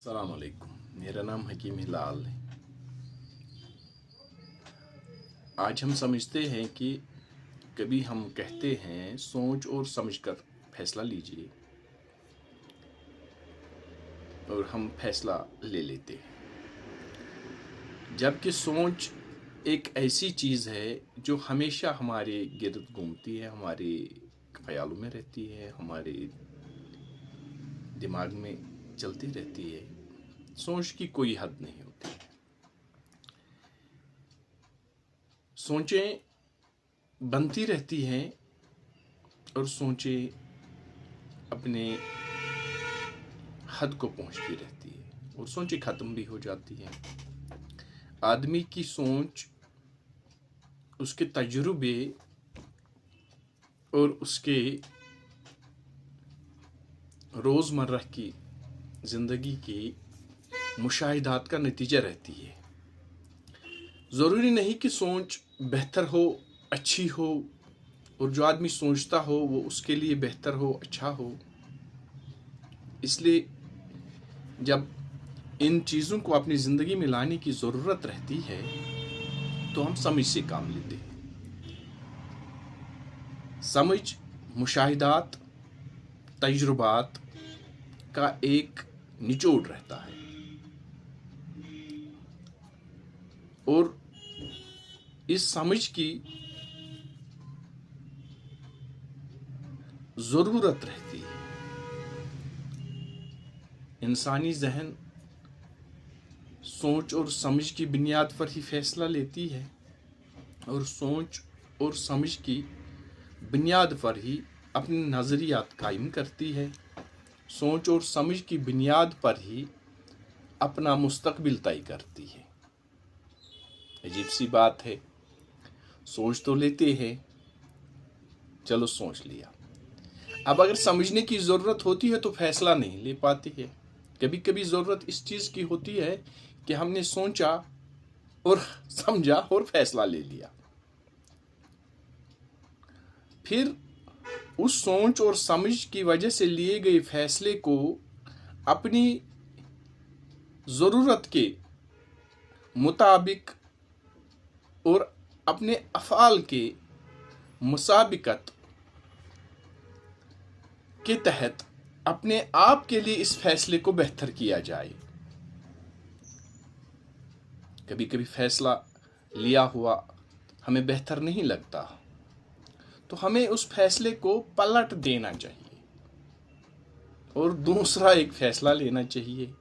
अस्सलाम वालेकुम। मेरा नाम हकीम हिलाल है। आज हम समझते हैं कि कभी हम कहते हैं सोच और समझकर फैसला लीजिए, और हम फैसला ले लेते हैं, जबकि सोच एक ऐसी चीज़ है जो हमेशा हमारे गिर्द घूमती है, हमारे ख्यालों में रहती है, हमारे दिमाग में चलती रहती है। सोच की कोई हद नहीं होती। सोचें बनती रहती हैं और सोचें अपने हद को पहुंचती रहती है, और सोचें ख़त्म भी हो जाती हैं। आदमी की सोच, उसके तजुर्बे और उसके रोज़मर्रा की ज़िंदगी की मुशाहिदात का नतीजा रहती है। ज़रूरी नहीं कि सोच बेहतर हो, अच्छी हो, और जो आदमी सोचता हो वो उसके लिए बेहतर हो, अच्छा हो। इसलिए जब इन चीज़ों को अपनी ज़िंदगी में लाने की ज़रूरत रहती है तो हम समझ से काम लेते हैं। समझ मुशाहिदात, तजुर्बात का एक निचोड़ रहता है, और इस समझ की ज़रूरत रहती है। इंसानी ज़हन सोच और समझ की बुनियाद पर ही फैसला लेती है, और सोच और समझ की बुनियाद पर ही अपने नज़रियात कायम करती है। सोच और समझ की बुनियाद पर ही अपना मुस्तकबिल तय करती है। अजीब सी बात है, सोच तो लेते हैं, चलो सोच लिया, अब अगर समझने की ज़रूरत होती है तो फैसला नहीं ले पाते हैं। कभी कभी ज़रूरत इस चीज़ की होती है कि हमने सोचा और समझा और फैसला ले लिया, फिर उस सोच और समझ की वजह से लिए गए फैसले को अपनी ज़रूरत के मुताबिक और अपने अफ़आल के मुसाबिकत के तहत अपने आप के लिए इस फैसले को बेहतर किया जाए। कभी कभी फैसला लिया हुआ हमें बेहतर नहीं लगता, तो हमें उस फैसले को पलट देना चाहिए और दूसरा एक फैसला लेना चाहिए।